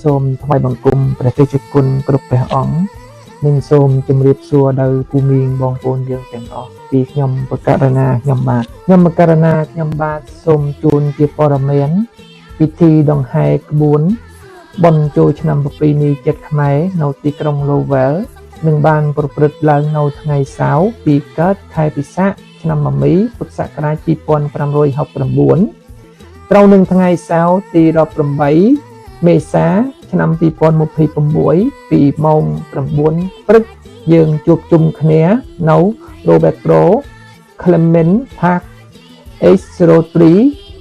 សូមថ្វាយបង្គំព្រះតេជគុណគ្រប់ព្រះអង្គនិងសូមជម្រាបសួរដល់ពូមីងបងប្អូនយើងទាំងអស់ពីខ្ញុំបករណាខ្ញុំបាទសូមជូនជាព័ត៌មានពិធីដង្ហែក្បួនបុណ្យចូលឆ្នាំប្រពៃណីចិត្តខ្មែរនៅទីក្រុង Lowell នឹងបានប្រព្រឹត្តឡើងនៅថ្ងៃសៅរ៍ពីកើតខែពិសាខឆ្នាំមមីពុទ្ធសករាជ2569ត្រូវនឹងថ្ងៃសៅរ៍ទី18មេសាឆ្នាំ2026ពីម៉ោង9ព្រឹកយើងជួបជុំគ្នានៅ Roberto Clement Park H03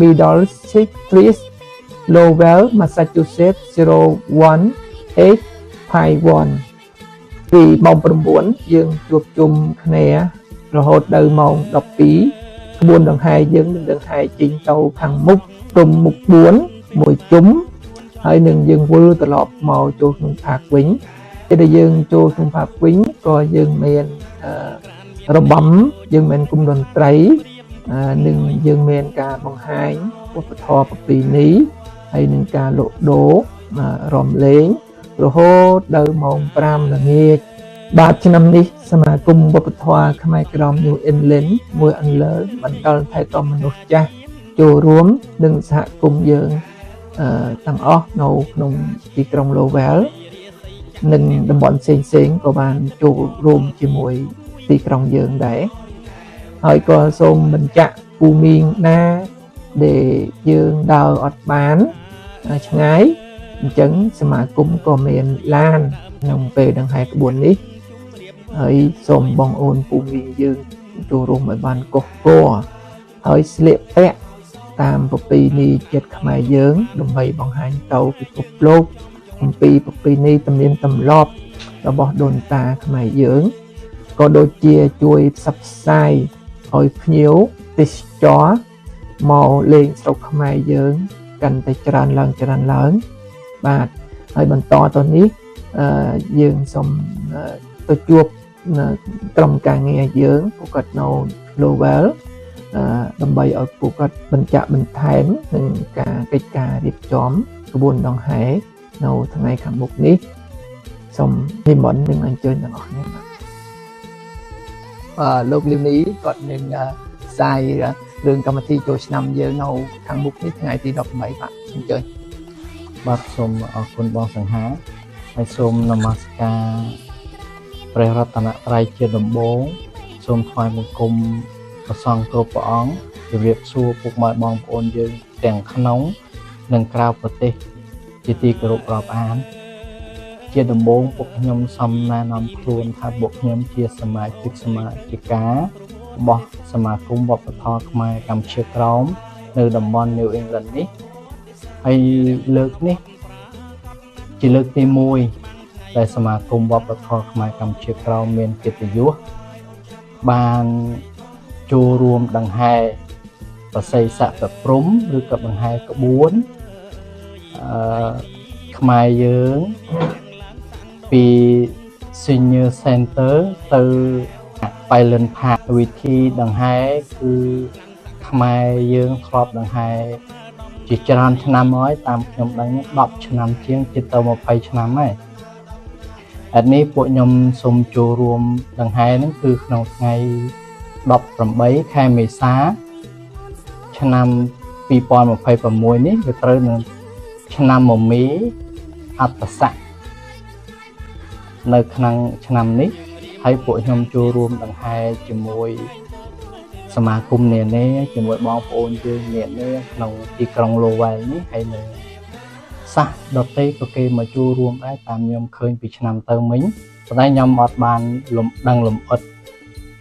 Middlesex Street Lowell Massachusetts 01851ពីម៉ោង9យើងជួបជុំគ្នារហូតដល់ម៉ោង12ក្បួនដង្ហែយើងនឹងដង្ហែចេញទៅខាងមុខទុំមុខ4មួយជុំហើយនឹងយើងវិលត្រឡប់មកចូលក្នុងផាកវិញពេលដែលយើងចូលក្នុងផាកវិញក៏យើងមានរបាំយើងមានគុំតន្ត្រីនិងយើងមានការបង្ហាញវប្បធម៌ប្រពៃណីហើយនឹងការលក់ដូររំលែងរហូតដល់ម៉ោង5ល្ងាចបាទឆ្នាំនេះសមាគមវប្បធម៌ខ្មែរក្រម New England មួយអន្លើបន្តថែទាំមនុស្សចាស់ចូលរួមនឹងសហគមន៍យើងទាំងអស់នៅក្នុងទីក្រុង Lowell និងតំបន់ផ្សេងៗក៏បានចូលរួមជាមួយទីក្រុងយើងដែរហើយក៏សូមបញ្ជាក់ពូមីងណាដែលយើងដើរអត់បានឆ្ងាយអញ្ចឹងសមាគមក៏មានឡានក្នុងពេលដង្ហែក្បួននេះហើយសូមបងអូនពូមីងយើងចូលរួមឲ្យបានកុសគរហើយស្លៀកពាក់តាមប្រពៃណីចិត្តខ្មែរយើងដើម្បីបង្ហាញទៅពិភពលោកអំពីប្រពៃណីទំនៀមទម្លាប់របស់ដូនតាខ្មែរយើងក៏ដូចជាជួយផ្សព្វផ្សាយឲ្យភ្ញៀវទេសចរមកលេងស្រុកខ្មែរយើងកាន់តែច្រើនឡើងបាទហើយបន្តទៅនេះយើងសូមទៅជួបក្រុមការងារយើងពួកគាត់នៅ Lowell ដើម្បីឲ្យពួកគាត់បញ្ជាក់បន្ថែមនឹងកិច្ចការរៀបចំក្បួនដង្ហែនៅថ្ងៃខាងមុខនេះសូមនិមន្តនឹងអញ្ជើញទាំងអស់គ្នាបាទលោកលីវនីគាត់នឹងផ្សាយរឿងកម្មវិធីចូលឆ្នាំយើងនៅខាងមុខនេះថ្ងៃទី18បាទអញ្ជើញបាទសូមអរគុណបងសង្ហាហើយសូមនមស្ការព្រះរតនត្រ័យជាដំបូងសូមថ្វាយបង្គំព្រះសង្ឃគ្រប់ព្រះអង្គជម្រាបសួរពុកម៉ែបងប្អូនយើងទាំងក្នុងនិងក្រៅប្រទេសជាទីគោរពរាប់អានជាដំបូងពុកខ្ញុំសូមណែនាំខ្លួនថាពុកខ្ញុំជាសមាជិការបស់សមាគមវប្បធម៌ខ្មែរកម្ពុជាក្រោមនៅតំបន់ New England នេះហើយលើកនេះជាលើកទី1ដែលសមាគមវប្បធម៌ខ្មែរកម្ពុជាក្រោមមានកិត្តិយសបានចូលរួមដង្ហែប្រស័យស័ក្តិព្រំឬក៏ដង្ហែក្បួនខ្មែរយើងពី Senior Center ទៅ Pilot Park វិធីដង្ហែគឺខ្មែរយើងធ្លាប់ដង្ហែជាច្រើនឆ្នាំហើយតាមខ្ញុំដឹង10ឆ្នាំជាងជិតទៅ20ឆ្នាំហើយឥឡូវនេះពួកខ្ញុំសូមចូលរួមដង្ហែហ្នឹងគឺក្នុងថ្ងៃ18ខែមេសាឆ្នាំ2026នេះវាត្រូវនឹងឆ្នាំមមីអត្តស័កនៅក្នុងឆ្នាំនេះហើយពួកខ្ញុំចូលរួមដង្ហែជាមួយសមាគមនានាជាមួយបងប្អូនយើងនានាក្នុងទីក្រុង Lowell នេះហើយនៅសាសដទៃក៏គេមកចូលរួមដែរតាមខ្ញុំឃើញពីឆ្នាំទៅមិញប៉ុន្តែខ្ញុំអត់បានដឹងលម្អិត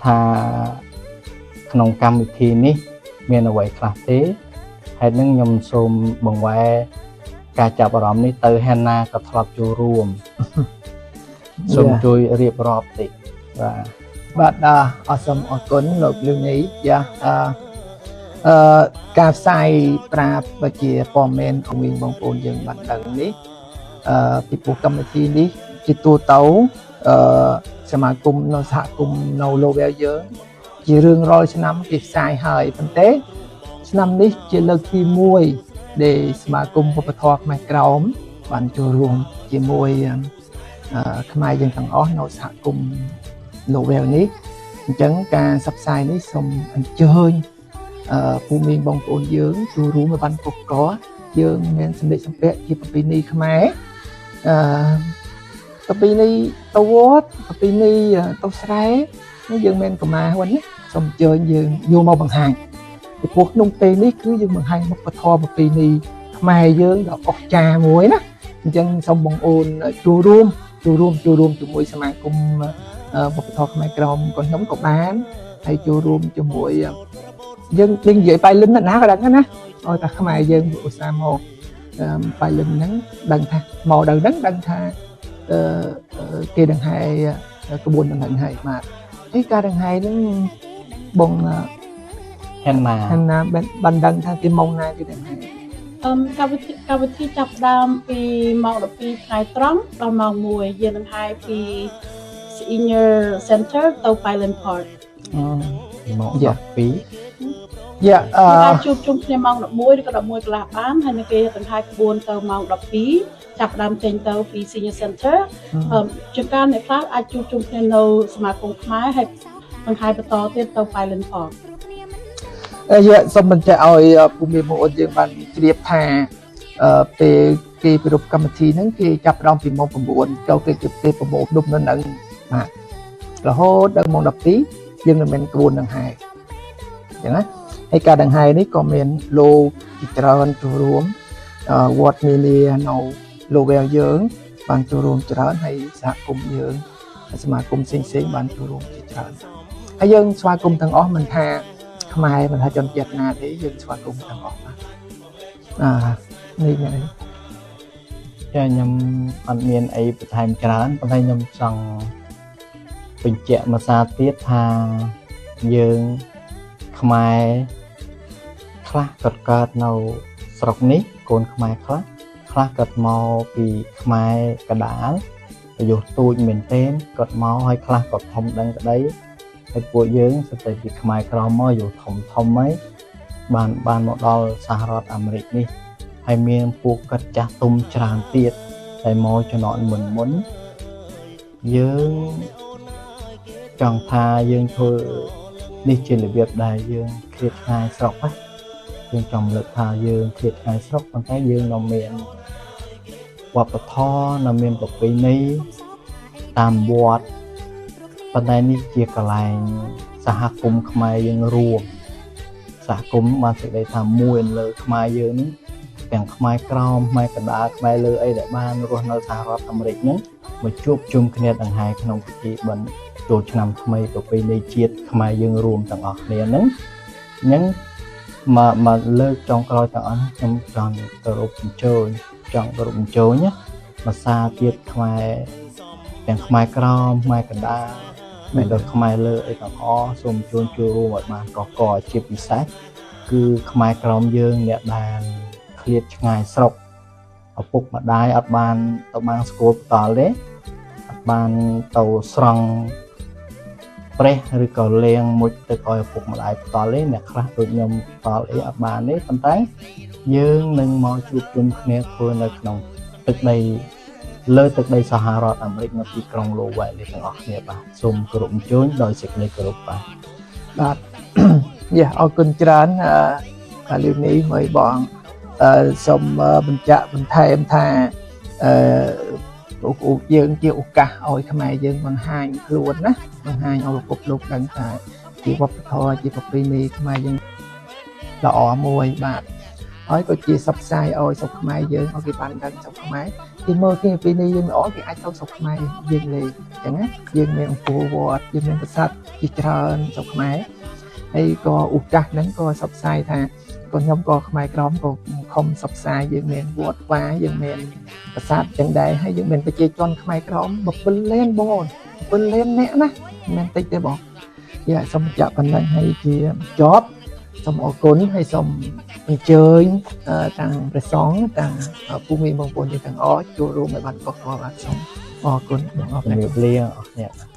ថាក្នុងកម្មវិធីនេះមានអ្វីខ្លះទេហើយនឹងខ្ញុំសូមបង្វែរការចាប់អារម្មណ៍នេះទៅហេណាក៏ធ្លាប់ចូលរួមសូមជួយរៀបរាប់តិចបាទអរសូមអរគុណលោកលីវនីយ៉ាការផ្សាយប្រាប់ជាព័ត៌មានឲ្យមានបងប្អូនយើងបានដឹងនេះពីព្រោះកម្មវិធីនេះជាទូទៅសមាគមនៅសហគមន៍នៅ Lowell យើងជារឿងរាល់ឆ្នាំគេផ្សាយហើយប៉ុន្តែឆ្នាំនេះជាលើកទី1ដែលសមាគមវប្បធម៌ខ្មែរក្រោម បានចូលរួមជាមួយខ្មែរយើងទាំងអស់នៅសហគមន៍ Lowell នេះអញ្ចឹងការផ្សព្វផ្សាយនេះសូមអញ្ជើញពូមីងបងប្អូនយើងចូលរួមឲ្យបានកកយើងមានសម្លេងសំពាក់ជាប្រពៃណីខ្មែរប្រពៃណីទៅវត្តប្រពៃណីទៅស្រែនេះយើងមានកម្មាហ្នឹងណាសូមអញ្ជើញយើងយកមកបង្ហាញពីព្រោះក្នុងពេលនេះគឺយើងបង្ហាញមុខធម៌ប្រពៃណីខ្មែរយើងដ៏អស្ចារ្យមួយណាអញ្ចឹងសូមបងប្អូនចូលរួមជាមួយសមាគមវប្បធម៌ខ្មែរក្រមខ្ញុំក៏បានហើយចូលរួមជាមួយយើងនិយាយបៃលិនណាក៏ដឹងណាឲ្យតែខ្មែរយើងឧស្សាហ៍មកបៃលិនហ្នឹងដឹងថាមកដល់ហ្នឹងដឹងថាគេដង្ហែក្បួនដង្ហែហើយបាទហើយការដង្ហែហ្នឹងបងហេណាបានដឹងថាគេម៉ោងណាគេដង្ហែកម្មវិធីចាប់ដើមពីម៉ោង 12 ថ្ងៃត្រង់ដល់ម៉ោង 1 យើងនឹងហាយពី Senior Center ទៅ Pilot Park ម៉ោង 12 យ៉ាគេជួបជុំគ្នាម៉ោង 11 ឬក៏ 11 កន្លះបានហើយនៅគេដង្ហែក្បួនទៅម៉ោង 12 ចាប់ដើមចេញទៅពី Senior Center ជាការអ្នកខ្លះអាចជួបជុំគ្នានៅសមាគមខ្មែរហើយដង្ហែបន្តទៀតទៅ Pilot Parkសូមបញ្ជាក់ឲ្យពូមីបងប្អូនយើងបានជ្រាបថាពេលគេប្រពៃកម្មវិធីហ្នឹងគេចាប់ផ្ដើមពីម៉ោង 9 ចូលគេប្រមូលដុំនៅនឹងបាទរហូតដល់ម៉ោង 12 យើងនឹងមានក្បួនដង្ហែអញ្ចឹងណាហើយការដង្ហែនេះក៏មានលោកជាច្រើនចូលរួមវត្តនានានៅ Lowell យើងបានចូលរួមច្រើនហើយសហគមន៍យើងសមាគមផ្សេងៗបានចូលរួមជាច្រើនហើយយើងស្វាគមន៍ទាំងអស់មិនថាខ្មែរមិនថាជនជាតិណាទេយើងស្វាគមន៍ទាំងអស់បាទនេះខ្ញុំអត់មានអីបន្ថែមច្រើនប៉ុន្តែខ្ញុំចង់បញ្ជាក់មួយសារទៀតថាយើងខ្មែរខ្លះក៏កើតនៅស្រុកនេះកូនខ្មែរខ្លះក៏មកពីខ្មែរកដាលប្រយោជន៍ទូចមែនទែនគាត់មកហើយខ្លះក៏ធំដឹងក្តីហើយពួកយើងស្ទើរពីខ្មែរក្រមមកយកធំហើយបានមកដល់សហរដ្ឋអាមេរិកនេះហើយមានពួកគាត់ចាស់ទុំច្រើនទៀតហើយមកជំនាន់មុនយើងចង់ថាយើងធ្វើនេះជារបៀបដែលយើងឃ្លាតឆ្ងាយស្រុកណាយើងចង់លើកថាយើងឃ្លាតឆ្ងាយស្រុកប៉ុន្តែយើងនៅមានវប្បធម៌នៅមានប្រពៃណីតាមវត្តប៉ុន្តែនេះជាកន្លែងសហគមន៍ខ្មែរយើងរួមសហគមន៍បានសេចក្តីថាមួយលើខ្មែរយើងនេះទាំងខ្មែរក្រមខ្មែរកណ្ដាលខ្មែរលើអីដែលបានរស់នៅសហរដ្ឋអាមេរិកហ្នឹងមកជួបជុំគ្នាដង្ហែក្នុងពិធីបិណ្ឌចូលឆ្នាំថ្មីប្រពៃណីជាតិខ្មែរយើងរួមទាំងអស់គ្នាហ្នឹងអញ្ចឹងមកលើកចុងក្រោយទាំងអស់ខ្ញុំចង់គោរពអញ្ជើញណាភាសាទៀតខ្មែរទាំងខ្មែរក្រមខ្មែរកណ្ដាលមិនដល់ខ្មែរលើអីទាំងអស់សូមចូលរួមឲ្យបានកកជាពិសេសគឺខ្មែរក្រមយើងអ្នកដែលឃ្លាតឆ្ងាយស្រុកឪពុកម្ដាយអត់បានទៅបានស្គាល់ផ្ទាល់ទេអត់បានទៅស្រង់ប្រេះឬក៏លេងមុជទឹកឲ្យឪពុកម្ដាយផ្ទាល់ទេអ្នកខ្លះដូចខ្ញុំផ្ទាល់អីអត់បានទេប៉ុន្តែយើងនឹងមកជួបជុំគ្នាធ្វើនៅក្នុងទឹកដីលើទឹកដីសហរដ្ឋអាមេរិកនៅទីក្រុង Lowell នេះទាំងអស់គ្នាបាទសូមគោរពអញ្ជើញដោយសេចក្តីគោរពបាទអរគុណច្រើនកាលនេះមកបងសូមបញ្ជាក់បន្ថែមថាយើងជាឱកាសឲ្យខ្មែរយើងបង្ហាញខ្លួនណាបង្ហាញឲ្យពិភពលោកដឹងថាជាវប្បធម៌ជាប្រពៃណីខ្មែរយើងល្អមួយបាទហើយក៏ជាសព្វផ្សាយឲ្យស្រុកខ្មែរយើងឲ្យគេបានដឹងស្រុកខ្មែរគេមើលគេពីនេះយើងល្អគេអាចទៅស្រុកខ្មែរយើងលេងអញ្ចឹងណាយើងមានអង្គរវត្តយើងមានប្រាសាទជាច្រើនស្រុកខ្មែរហើយក៏ឱកាសហ្នឹងក៏សព្វផ្សាយថាក៏ខ្ញុំក៏ខ្មែរក្រមក៏ខំសព្វផ្សាយយើងមានវត្តវាយើងមានប្រាសាទចឹងដែរហើយយើងមានប្រជាជនខ្មែរក្រម7លានបង7លានអ្នកណាមិនមែនតិចទេបងសូមចាក់ប៉ុណ្ណឹងហើយជាចប់សូមអរគុណហើយសូមអញ្ជើញទាំងព្រះសង្ឃទាំងពូមីបងប្អូនទាំងអស់ចូលរួមឲ្យបានកកបាទសូមអរគុណបងអរគុណលាអរគ្នា